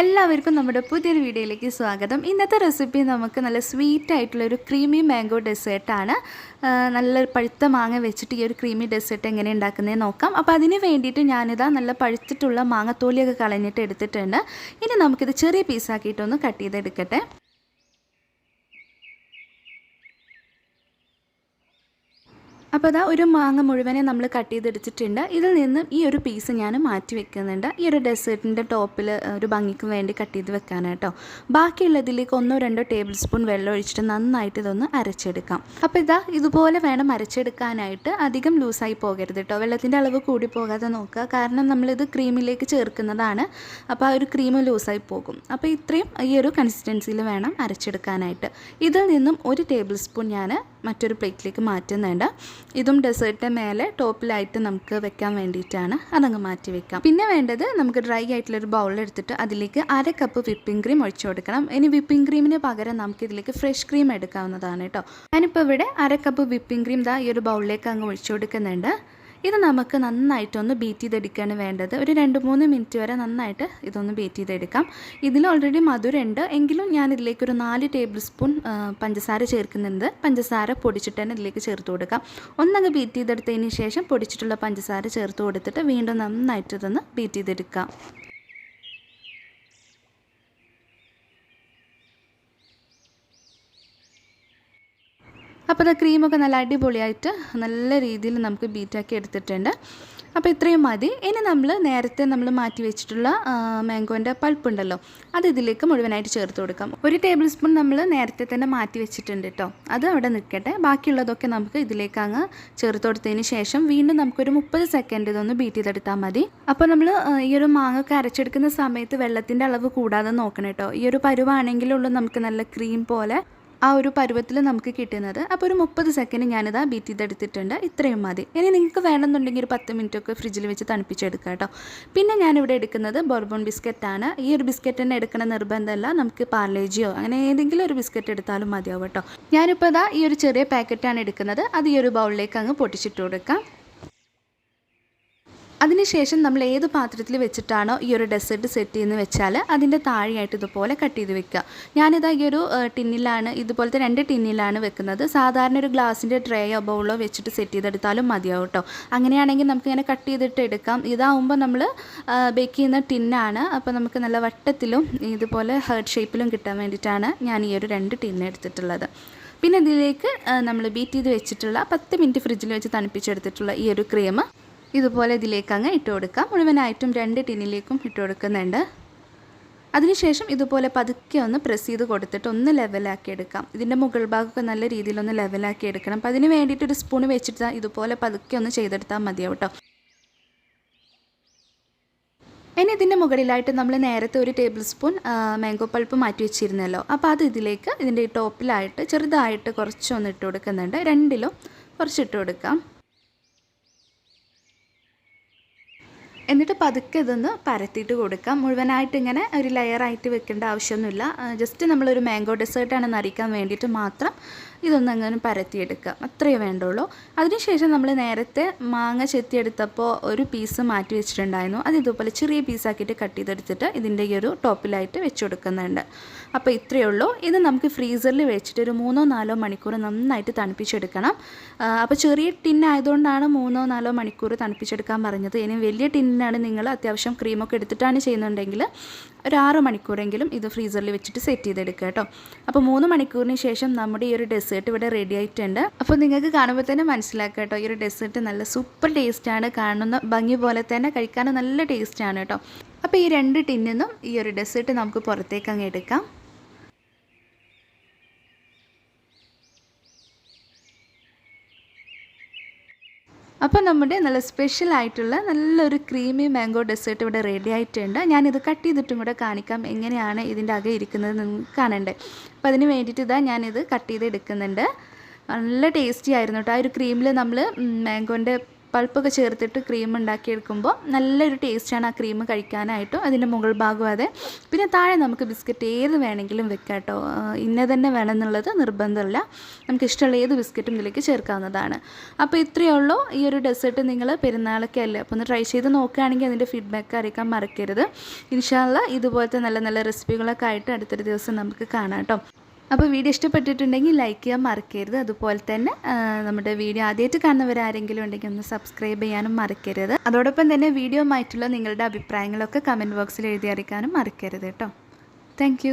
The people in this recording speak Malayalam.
എല്ലാവർക്കും നമ്മുടെ പുതിയൊരു വീഡിയോയിലേക്ക് സ്വാഗതം. ഇന്നത്തെ റെസിപ്പി നമുക്ക് നല്ല സ്വീറ്റ് ആയിട്ടുള്ളൊരു ക്രീമി മാംഗോ ഡെസേർട്ടാണ്. നല്ല പഴുത്ത മാങ്ങ വെച്ചിട്ട് ഈ ഒരു ക്രീമി ഡെസേർട്ട് എങ്ങനെ ഉണ്ടാക്കുന്നതെന്ന് നോക്കാം. അപ്പോൾ അതിന് വേണ്ടിയിട്ട് ഞാനിതാ നല്ല പഴുത്തിട്ടുള്ള മാങ്ങത്തോലിയൊക്കെ കളഞ്ഞിട്ട് എടുത്തിട്ടുണ്ട്. ഇനി നമുക്കിത് ചെറിയ പീസാക്കിയിട്ടൊന്ന് കട്ട് ചെയ്തെടുക്കട്ടെ. അപ്പോൾ അതാ ഒരു മാങ്ങ മുഴുവനെ നമ്മൾ കട്ട് ചെയ്തെടുത്തിട്ടുണ്ട്. ഇതിൽ നിന്ന് ഈ ഒരു പീസ് ഞാൻ മാറ്റി വെക്കുന്നുണ്ട്. ഈ ഒരു ഡെസേർട്ടിൻ്റെ ടോപ്പിൽ ഒരു ഭംഗിക്ക് വേണ്ടി കട്ട് ചെയ്ത് വെക്കാനായിട്ടോ. ബാക്കിയുള്ളതിലേക്ക് 1-2 ടേബിൾ സ്പൂൺ വെള്ളം ഒഴിച്ചിട്ട് നന്നായിട്ട് ഇതൊന്ന് അരച്ചെടുക്കാം. അപ്പോൾ ഇതാ ഇതുപോലെ വേണം അരച്ചെടുക്കാനായിട്ട്. അധികം ലൂസായി പോകരുത് കേട്ടോ. വെള്ളത്തിൻ്റെ അളവ് കൂടി പോകാതെ നോക്കുക. കാരണം നമ്മളിത് ക്രീമിലേക്ക് ചേർക്കുന്നതാണ്. അപ്പോൾ ആ ഒരു ക്രീം ലൂസായി പോകും. അപ്പോൾ ഇത്രയും ഈ ഒരു കൺസിസ്റ്റൻസിയിൽ വേണം അരച്ചെടുക്കാനായിട്ട്. ഇതിൽ നിന്നും 1 ടേബിൾ സ്പൂൺ ഞാൻ മറ്റൊരു പ്ലേറ്റിലേക്ക് മാറ്റുന്നുണ്ട്. ഇതും ഡെസേർട്ടിൻ്റെ മേലെ ടോപ്പിലായിട്ട് നമുക്ക് വെക്കാൻ വേണ്ടിയിട്ടാണ്. അതങ്ങ് മാറ്റി വെക്കാം. പിന്നെ വേണ്ടത് നമുക്ക് ഡ്രൈ ആയിട്ടുള്ളൊരു ബൗളെടുത്തിട്ട് അതിലേക്ക് 1/2 കപ്പ് വിപ്പിംഗ് ക്രീം ഒഴിച്ചു കൊടുക്കണം. ഇനി വിപ്പിംഗ് ക്രീമിന് പകരം നമുക്ക് ഇതിലേക്ക് ഫ്രഷ് ക്രീം എടുക്കാവുന്നതാണ് കേട്ടോ. ഞാനിപ്പോൾ ഇവിടെ 1/2 കപ്പ് വിപ്പിംഗ് ക്രീം ഈ ഒരു ബൗളിലേക്ക് അങ്ങ് ഒഴിച്ചു കൊടുക്കുന്നുണ്ട്. ഇത് നമുക്ക് നന്നായിട്ടൊന്ന് ബീറ്റ് ചെയ്തെടുക്കുകയാണ് വേണ്ടത്. ഒരു 2-3 മിനിറ്റ് വരെ നന്നായിട്ട് ഇതൊന്ന് ബീറ്റ് ചെയ്തെടുക്കാം. ഇതിൽ ഓൾറെഡി മധുരമുണ്ട് എങ്കിലും ഞാൻ ഇതിലേക്കൊരു 4 ടേബിൾ സ്പൂൺ പഞ്ചസാര ചേർക്കുന്നുണ്ട്. പഞ്ചസാര പൊടിച്ചിട്ട് തന്നെ ഇതിലേക്ക് ചേർത്ത് കൊടുക്കാം. ഒന്നങ്ങ് ബീറ്റ് ചെയ്തെടുത്തതിന് ശേഷം പൊടിച്ചിട്ടുള്ള പഞ്ചസാര ചേർത്ത് കൊടുത്തിട്ട് വീണ്ടും നന്നായിട്ട് ഇതൊന്ന് ബീറ്റ് ചെയ്തെടുക്കാം. അപ്പോൾ അത് ക്രീമൊക്കെ നല്ല അടിപൊളിയായിട്ട് നല്ല രീതിയിൽ നമുക്ക് ബീറ്റാക്കി എടുത്തിട്ടുണ്ട്. അപ്പോൾ ഇത്രയും മതി. ഇനി നേരത്തെ നമ്മൾ മാറ്റി വെച്ചിട്ടുള്ള മാംഗോൻ്റെ പൾപ്പുണ്ടല്ലോ, അത് ഇതിലേക്ക് മുഴുവനായിട്ട് ചേർത്ത് കൊടുക്കാം. 1 ടേബിൾ സ്പൂൺ നമ്മൾ നേരത്തെ തന്നെ മാറ്റി വെച്ചിട്ടുണ്ട് കേട്ടോ. അത് അവിടെ നിൽക്കട്ടെ. ബാക്കിയുള്ളതൊക്കെ നമുക്ക് ഇതിലേക്ക് അങ്ങ് ചേർത്ത് കൊടുത്തതിന് ശേഷം വീണ്ടും നമുക്കൊരു 30 സെക്കൻഡ് ഇതൊന്ന് ബീറ്റ് ചെയ്തെടുത്താൽ മതി. അപ്പോൾ നമ്മൾ ഈ ഒരു മാങ്ങൊക്കെ അരച്ചെടുക്കുന്ന സമയത്ത് വെള്ളത്തിൻ്റെ അളവ് കൂടാതെ നോക്കണം കേട്ടോ. ഈ ഒരു പരുവാണെങ്കിലുള്ളൂ നമുക്ക് നല്ല ക്രീം പോലെ ആ ഒരു പരുവത്തിൽ നമുക്ക് കിട്ടുന്നത്. അപ്പോൾ ഒരു 30 സെക്കൻഡ് ഞാനിതാ ബീറ്റ് ചെയ്തെടുത്തിട്ടുണ്ട്. ഇത്രയും മതി. ഇനി നിങ്ങൾക്ക് വേണമെന്നുണ്ടെങ്കിൽ ഒരു 10 മിനിറ്റൊക്കെ ഫ്രിഡ്ജിൽ വെച്ച് തണുപ്പിച്ചെടുക്കാം കേട്ടോ. പിന്നെ ഞാനിവിടെ എടുക്കുന്നത് ബോർബൺ ബിസ്ക്കറ്റാണ്. ഈ ഒരു ബിസ്ക്കറ്റ് തന്നെ എടുക്കണ നിർബന്ധമല്ല. നമുക്ക് പാർലേജിയോ അങ്ങനെ ഏതെങ്കിലും ഒരു ബിസ്ക്കറ്റ് എടുത്താലും മതിയാവും കേട്ടോ. ഞാനിപ്പോൾ ഇതാ ഈ ഒരു ചെറിയ പാക്കറ്റാണ് എടുക്കുന്നത്. അത് ഈ ഒരു ബൗളിലേക്ക് അങ്ങ് പൊട്ടിച്ചിട്ട് കൊടുക്കാം. അതിനുശേഷം നമ്മൾ ഏത് പാത്രത്തിൽ വെച്ചിട്ടാണോ ഈ ഒരു ഡെസേർട്ട് സെറ്റ് ചെയ്യുന്നത് വെച്ചാൽ അതിൻ്റെ താഴെയായിട്ട് ഇതുപോലെ കട്ട് ചെയ്ത് വെക്കുക. ഞാനിതാ ഈ ഒരു ടിന്നിലാണ്, ഇതുപോലത്തെ 2 ടിന്നിലാണ് വെക്കുന്നത്. സാധാരണ ഒരു ഗ്ലാസിൻ്റെ ട്രേയോ ബൗളോ വെച്ചിട്ട് സെറ്റ് ചെയ്തെടുത്താലും മതിയാവും കേട്ടോ. അങ്ങനെയാണെങ്കിൽ നമുക്ക് ഇങ്ങനെ കട്ട് ചെയ്തിട്ട് എടുക്കാം. ഇതാവുമ്പോൾ നമ്മൾ ബേക്ക് ചെയ്യുന്ന ടിന്നാണ്. അപ്പോൾ നമുക്ക് നല്ല വട്ടത്തിലും ഇതുപോലെ ഹേർട്ട് ഷേപ്പിലും കിട്ടാൻ വേണ്ടിയിട്ടാണ് ഞാൻ ഈ ഒരു 2 ടിന്ന് എടുത്തിട്ടുള്ളത്. പിന്നെ ഇതിലേക്ക് നമ്മൾ ബീറ്റ് ചെയ്ത് വെച്ചിട്ടുള്ള 10 മിനിറ്റ് ഫ്രിഡ്ജിൽ വെച്ച് തണുപ്പിച്ചെടുത്തിട്ടുള്ള ഈ ഒരു ക്രീം ഇതുപോലെ ഇതിലേക്ക് അങ്ങ് ഇട്ട് കൊടുക്കാം. മുഴുവനായിട്ടും 2 ടിന്നിലേക്കും ഇട്ട് കൊടുക്കുന്നുണ്ട്. അതിനുശേഷം ഇതുപോലെ പതുക്കെ ഒന്ന് പ്രസ് ചെയ്ത് കൊടുത്തിട്ട് ഒന്ന് ലെവലാക്കി എടുക്കാം. ഇതിൻ്റെ മുകൾ ഭാഗമൊക്കെ നല്ല രീതിയിലൊന്ന് ലെവലാക്കി എടുക്കണം. അപ്പോൾ അതിന് വേണ്ടിയിട്ട് ഒരു സ്പൂൺ വെച്ചിട്ട് ഇതുപോലെ പതുക്കെ ഒന്ന് ചെയ്തെടുത്താൽ മതിയാവും കേട്ടോ. ഇനി ഇതിൻ്റെ മുകളിലായിട്ട് നമ്മൾ നേരത്തെ 1 ടേബിൾ സ്പൂൺ മാംഗോ പൾപ്പ് മാറ്റി വെച്ചിരുന്നല്ലോ. അപ്പോൾ അത് ഇതിലേക്ക് ഇതിൻ്റെ ടോപ്പിലായിട്ട് ചെറുതായിട്ട് കുറച്ചൊന്ന് ഇട്ട് കൊടുക്കുന്നുണ്ട്. 2ലും കുറച്ചിട്ട് കൊടുക്കാം. എന്നിട്ട് പതുക്കെ ഇതൊന്ന് പരത്തിയിട്ട് കൊടുക്കാം. മുഴുവനായിട്ട് ഇങ്ങനെ ഒരു ലെയറായിട്ട് വെക്കേണ്ട ആവശ്യമൊന്നുമില്ല. ജസ്റ്റ് നമ്മളൊരു മാംഗോ ഡെസേർട്ടാണെന്ന് അറിയിക്കാൻ വേണ്ടിയിട്ട് മാത്രം ഇതൊന്ന് അങ്ങനെ പരത്തിയെടുക്കുക, അത്രയേ വേണ്ടുള്ളൂ. അതിനുശേഷം നമ്മൾ നേരത്തെ മാങ്ങ ചെത്തിയെടുത്തപ്പോൾ ഒരു പീസ് മാറ്റി വെച്ചിട്ടുണ്ടായിരുന്നു. അത് ഇതുപോലെ ചെറിയ പീസാക്കിയിട്ട് കട്ട് ചെയ്തെടുത്തിട്ട് ഇതിൻ്റെ ഈ ഒരു ടോപ്പിലായിട്ട് വെച്ച് കൊടുക്കുന്നുണ്ട്. അപ്പോൾ ഇത്രയേ ഉള്ളൂ. ഇത് നമുക്ക് ഫ്രീസറിൽ വെച്ചിട്ട് ഒരു 3-4 മണിക്കൂർ നന്നായിട്ട് തണുപ്പിച്ചെടുക്കണം. അപ്പോൾ ചെറിയ ടിന്നായതുകൊണ്ടാണ് 3-4 മണിക്കൂർ തണുപ്പിച്ചെടുക്കാൻ പറഞ്ഞത്. ഇനി വലിയ ടിന്നാണ് നിങ്ങൾ അത്യാവശ്യം ക്രീമൊക്കെ എടുത്തിട്ടാണ് ചെയ്യുന്നുണ്ടെങ്കിൽ ഒരു 6 മണിക്കൂറെങ്കിലും ഇത് ഫ്രീസറിൽ വെച്ചിട്ട് സെറ്റ് ചെയ്തെടുക്കുക കേട്ടോ. അപ്പോൾ 3 മണിക്കൂറിന് ശേഷം നമ്മുടെ ഈ ഒരു ഡെസേർട്ട് ഇവിടെ റെഡി ആയിട്ടുണ്ട്. അപ്പോൾ നിങ്ങൾക്ക് കാണുമ്പോൾ തന്നെ മനസ്സിലാക്കുക കേട്ടോ, ഈ ഒരു ഡെസേർട്ട് നല്ല സൂപ്പർ ടേസ്റ്റാണ്. കാണുന്ന ഭംഗി പോലെ തന്നെ കഴിക്കാനും നല്ല ടേസ്റ്റാണ് കേട്ടോ. അപ്പോൾ ഈ 2 ടിന്നിൽ നിന്നും ഈ ഒരു ഡെസേർട്ട് നമുക്ക് പുറത്തേക്ക് അങ്ങ് എടുക്കാം. അപ്പോൾ നമ്മുടെ നല്ല സ്പെഷ്യലായിട്ടുള്ള നല്ലൊരു ക്രീമി മാംഗോ ഡെസേർട്ട് ഇവിടെ റെഡി ആയിട്ടുണ്ട്. ഞാനിത് കട്ട് ചെയ്തിട്ടും കൂടെ കാണിക്കാം എങ്ങനെയാണ് ഇതിൻ്റെ അകം ഇരിക്കുന്നത് നിങ്ങൾക്ക് കാണണ്ടേ. അപ്പോൾ അതിന് വേണ്ടിയിട്ട് ഞാനിത് കട്ട് ചെയ്ത് എടുക്കുന്നുണ്ട്. നല്ല ടേസ്റ്റി ആയിരുന്നു കേട്ടോ. ആ ഒരു ക്രീമിൽ നമ്മൾ മാംഗോൻ്റെ പൾപ്പൊക്കെ ചേർത്തിട്ട് ക്രീം ഉണ്ടാക്കിയെടുക്കുമ്പോൾ നല്ലൊരു ടേസ്റ്റാണ് ആ ക്രീം കഴിക്കാനായിട്ടും. അതിൻ്റെ മുകൾ ഭാഗം അതെ. പിന്നെ താഴെ നമുക്ക് ബിസ്ക്കറ്റ് ഏത് വേണമെങ്കിലും വെക്കാം കേട്ടോ. ഇന്ന തന്നെ വേണമെന്നുള്ളത് നിർബന്ധമില്ല. നമുക്ക് ഇഷ്ടമുള്ള ഏത് ബിസ്ക്കറ്റും ഇതിലേക്ക് ചേർക്കാവുന്നതാണ്. അപ്പോൾ ഇത്രയേ ഉള്ളൂ. ഈ ഒരു ഡെസേർട്ട് നിങ്ങൾ പെരുന്നാളൊക്കെ അല്ലേ, അപ്പോൾ ഒന്ന് ട്രൈ ചെയ്ത് നോക്കുകയാണെങ്കിൽ അതിൻ്റെ ഫീഡ്ബാക്ക് അറിയിക്കാൻ മറക്കരുത്. ഇൻഷാ അല്ലാഹ് ഇതുപോലത്തെ നല്ല നല്ല റെസിപ്പികളൊക്കെ ആയിട്ട് അടുത്തൊരു ദിവസം നമുക്ക് കാണാം കേട്ടോ. അപ്പോൾ വീഡിയോ ഇഷ്ടപ്പെട്ടിട്ടുണ്ടെങ്കിൽ ലൈക്ക് ചെയ്യാൻ മറക്കരുത്. അതുപോലെ തന്നെ നമ്മുടെ വീഡിയോ ആദ്യമായിട്ട് കാണുന്നവരാരെങ്കിലും ഉണ്ടെങ്കിൽ ഒന്ന് സബ്സ്ക്രൈബ് ചെയ്യാനും മറക്കരുത്. അതോടൊപ്പം തന്നെ വീഡിയോ ആയിട്ടുള്ള നിങ്ങളുടെ അഭിപ്രായങ്ങളൊക്കെ കമൻറ്റ് ബോക്സിൽ എഴുതി അറിയിക്കാനും മറക്കരുത് കേട്ടോ. താങ്ക്